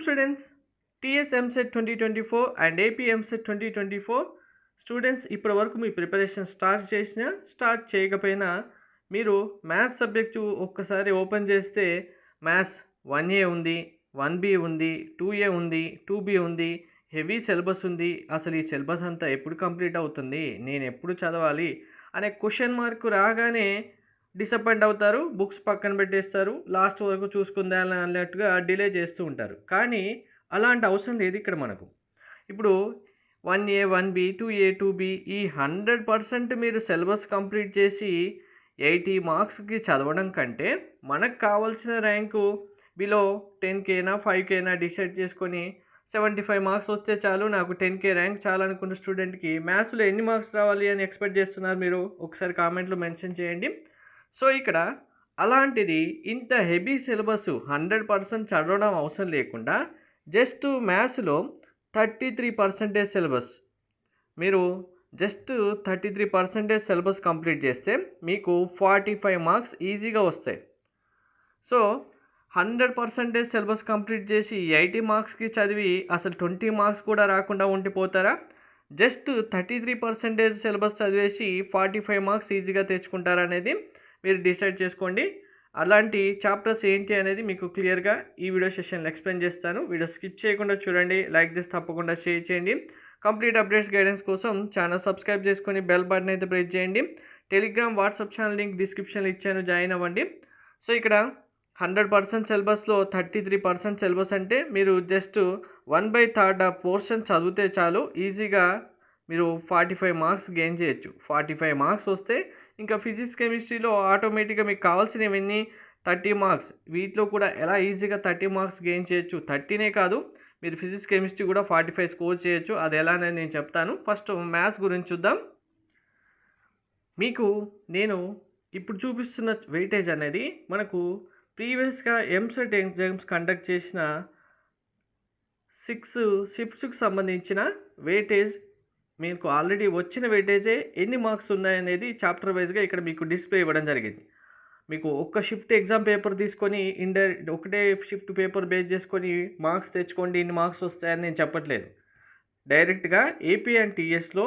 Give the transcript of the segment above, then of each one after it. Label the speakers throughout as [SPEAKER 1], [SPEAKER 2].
[SPEAKER 1] Students, TS EAMCET 2024 and AP EAMCET 2024 students ఇప్పటి వరకు మీ preparation start చేయకపోయినా మీరు మ్యాథ్స్ సబ్జెక్టు ఒక్కసారి ఓపెన్ చేస్తే మ్యాథ్స్ 1A ఉంది, 1B ఉంది, 2A ఉంది, 2B ఉంది, హెవీ సిలబస్ ఉంది. అసలు ఈ సిలబస్ అంతా ఎప్పుడు కంప్లీట్ అవుతుంది, నేను ఎప్పుడు చదవాలి అనే క్వశ్చన్ మార్క్ రాగానే డిసప్పాయింట్ అవుతారు, బుక్స్ పక్కన పెట్టేస్తారు, లాస్ట్ వరకు చూసుకుందాం అన్నట్టుగా డిలే చేస్తూ ఉంటారు. కానీ అలాంటి అవసరం లేదు ఇక్కడ మనకు. ఇప్పుడు 1A 1B 2A 2B ఈ 100% మీరు సిలబస్ కంప్లీట్ చేసి 80 మార్క్స్కి చదవడం కంటే మనకు కావాల్సిన ర్యాంకు బిలో 10Kనా 5Kనా డిసైడ్ చేసుకొని 75 మార్క్స్ వస్తే చాలు, నాకు 10K ర్యాంక్ చాలనుకున్న స్టూడెంట్కి మ్యాథ్స్లో ఎన్ని మార్క్స్ రావాలి అని ఎక్స్పెక్ట్ చేస్తున్నారు మీరు? ఒకసారి కామెంట్లో మెన్షన్ చేయండి. సో ఇక్కడ అలాంటిది ఇంత హెవీ సిలబస్ 100% చదవడం అవసరం లేకుండా జస్ట్ మ్యాథ్స్లో 33% సిలబస్, మీరు జస్ట్ 33% సిలబస్ కంప్లీట్ చేస్తే మీకు 45 మార్క్స్ ఈజీగా వస్తాయి. సో 100% సిలబస్ కంప్లీట్ చేసి 80 మార్క్స్కి చదివి అసలు 20 మార్క్స్ కూడా రాకుండా ఉండిపోతారా? జస్ట్ 33% సిలబస్ చదివేసి 45 మార్క్స్ ఈజీగా తెచ్చుకుంటారనేది మీరు డిసైడ్ చేసుకోండి. అలాంటి చాప్టర్స్ ఏంటి అనేది మీకు క్లియర్గా ఈ వీడియో సెషన్లో ఎక్స్ప్లెయిన్ చేస్తాను. వీడియో స్కిప్ చేయకుండా చూడండి, లైక్ చేసి తప్పకుండా షేర్ చేయండి. కంప్లీట్ అప్డేట్స్ గైడెన్స్ కోసం ఛానల్ సబ్స్క్రైబ్ చేసుకొని బెల్ బటన్ అయితే ప్రెస్ చేయండి. టెలిగ్రామ్ వాట్సాప్ ఛానల్ లింక్ డిస్క్రిప్షన్లో ఇచ్చాను, జాయిన్ అవ్వండి. సో ఇక్కడ 100% సిలబస్లో 33% సిలబస్ అంటే మీరు జస్ట్ 1/3 పోర్షన్ చదివితే చాలు, ఈజీగా మీరు 45 మార్క్స్ గెయిన్ చేయొచ్చు. 45 మార్క్స్ వస్తే ఇంకా ఫిజిక్స్ కెమిస్ట్రీలో ఆటోమేటిక్గా మీకు కావాల్సినవన్నీ 30 మార్క్స్, వీటిలో కూడా ఎలా ఈజీగా 30 మార్క్స్ గెయిన్ చేయొచ్చు. 30నే కాదు, మీరు ఫిజిక్స్ కెమిస్ట్రీ కూడా 45 స్కోర్ చేయొచ్చు. అది ఎలా అనేది నేను చెప్తాను. ఫస్ట్ మ్యాథ్స్ గురించి చూద్దాం. మీకు నేను ఇప్పుడు చూపిస్తున్న వెయిటేజ్ అనేది మనకు ప్రీవియస్గా ఎంసెట్ ఎగ్జామ్స్ కండక్ట్ చేసిన 6 షిఫ్ట్స్కి సంబంధించిన వెయిటేజ్, మీకు ఆల్రెడీ వచ్చిన వెయిటేజే ఎన్ని మార్క్స్ ఉన్నాయనేది చాప్టర్ వైజ్గా ఇక్కడ మీకు డిస్ప్లే ఇవ్వడం జరిగింది. మీకు ఒక్క షిఫ్ట్ ఎగ్జామ్ పేపర్ తీసుకొని ఒకటే షిఫ్ట్ పేపర్ బేస్ చేసుకొని మార్క్స్ తెచ్చుకోండి, ఇన్ని మార్క్స్ వస్తాయని నేను చెప్పట్లేదు. డైరెక్ట్గా ఏపీ అండ్ టీఎస్లో,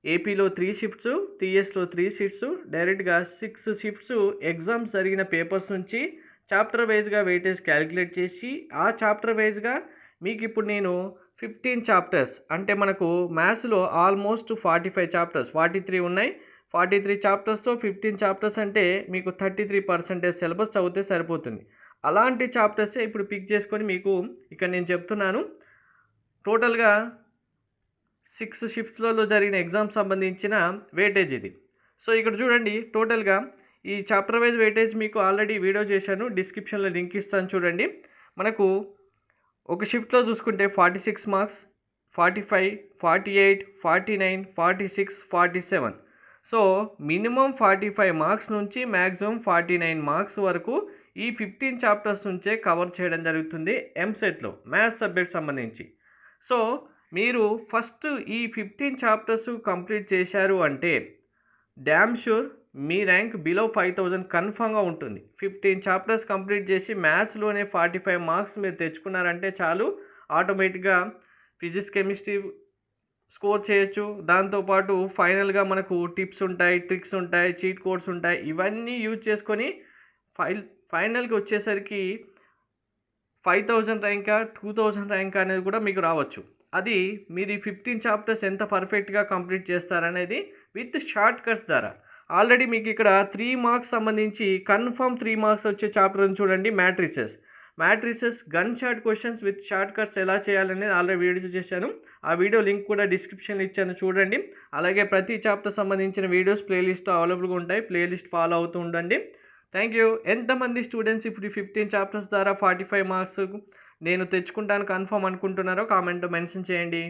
[SPEAKER 1] ఏపీలో 3 షిఫ్ట్స్, టీఎస్లో 3 షిఫ్ట్స్, డైరెక్ట్గా 6 షిఫ్ట్స్ ఎగ్జామ్స్ జరిగిన పేపర్స్ నుంచి చాప్టర్ వైజ్గా వెయిటేజ్ క్యాలిక్యులేట్ చేసి ఆ చాప్టర్ వైజ్గా మీకు ఇప్పుడు నేను 15 చాప్టర్స్, అంటే మనకు మ్యాథ్స్లో ఆల్మోస్ట్ 45 చాప్టర్స్, 43 ఉన్నాయి. 43 చాప్టర్స్తో 15 చాప్టర్స్ అంటే మీకు 33% సిలబస్ చదివితే సరిపోతుంది. అలాంటి చాప్టర్సే ఇప్పుడు పిక్ చేసుకొని మీకు ఇక్కడ నేను చెప్తున్నాను. టోటల్గా 6 షిఫ్ట్స్లలో జరిగిన ఎగ్జామ్స్ సంబంధించిన వెయిటేజ్ ఇది. సో ఇక్కడ చూడండి, టోటల్గా ఈ చాప్టర్ వైజ్ వెయిటేజ్ మీకు ఆల్రెడీ వీడియో చేశాను, డిస్క్రిప్షన్లో లింక్ ఇస్తాను చూడండి. మనకు ఒక షిఫ్ట్లో చూసుకుంటే 46 మార్క్స్, 45, 48, 49, 46, 47. సో మినిమం 45 మార్క్స్ నుంచి మ్యాక్సిమం 49 మార్క్స్ వరకు ఈ 15 చాప్టర్స్ నుంచే కవర్ చేయడం జరుగుతుంది ఎంసెట్లో మ్యాథ్స్ సబ్జెక్ట్ సంబంధించి. సో మీరు ఫస్ట్ ఈ 15 చాప్టర్స్ కంప్లీట్ చేశారు అంటే డ్యామ్ షూర్ మీ ర్యాంక్ బిలో 5000 కన్ఫామ్గా ఉంటుంది. 15 చాప్టర్స్ కంప్లీట్ చేసి మ్యాథ్స్లోనే 45 మార్క్స్ మీరు తెచ్చుకున్నారంటే చాలు, ఆటోమేటిక్గా ఫిజిక్స్ కెమిస్ట్రీ స్కోర్ చేయొచ్చు. దాంతోపాటు ఫైనల్గా మనకు టిప్స్ ఉంటాయి, ట్రిక్స్ ఉంటాయి, చీట్ కోడ్స్ ఉంటాయి. ఇవన్నీ యూజ్ చేసుకొని ఫైనల్కి వచ్చేసరికి 5000 ర్యాంకా 2000 ర్యాంక్ అనేది కూడా మీకు రావచ్చు. అది మీరు ఈ 15 చాప్టర్స్ ఎంత పర్ఫెక్ట్గా కంప్లీట్ చేస్తారనేది విత్ షార్ట్ కట్స్ ద్వారా. ఆల్రెడీ మీకు ఇక్కడ 3 మార్క్స్ సంబంధించి కన్ఫర్మ్ 3 మార్క్స్ వచ్చే చాప్టర్ చూడండి, matrices gun shot questions with short cuts ఎలా చేయాలనేది ఆల్రెడీ వీడియో చేశాను. ఆ వీడియో లింక్ కూడా డిస్క్రిప్షన్లో ఇచ్చాను చూడండి. అలాగే ప్రతి చాప్టర్ సంబంధించిన వీడియోస్ ప్లేలిస్ట్ అవైలబుల్గా ఉంటాయి, ప్లేలిస్ట్ ఫాలో అవుతూ ఉండండి. Thank you. ఎంతమంది స్టూడెంట్స్ ఇప్పుడు 15 చాప్టర్స్ ద్వారా 45 మార్క్స్ నేను తెచ్చుకుంటాను కన్ఫర్మ్ అనుకుంటున్నారో కామెంట్లో మెన్షన్ చేయండి.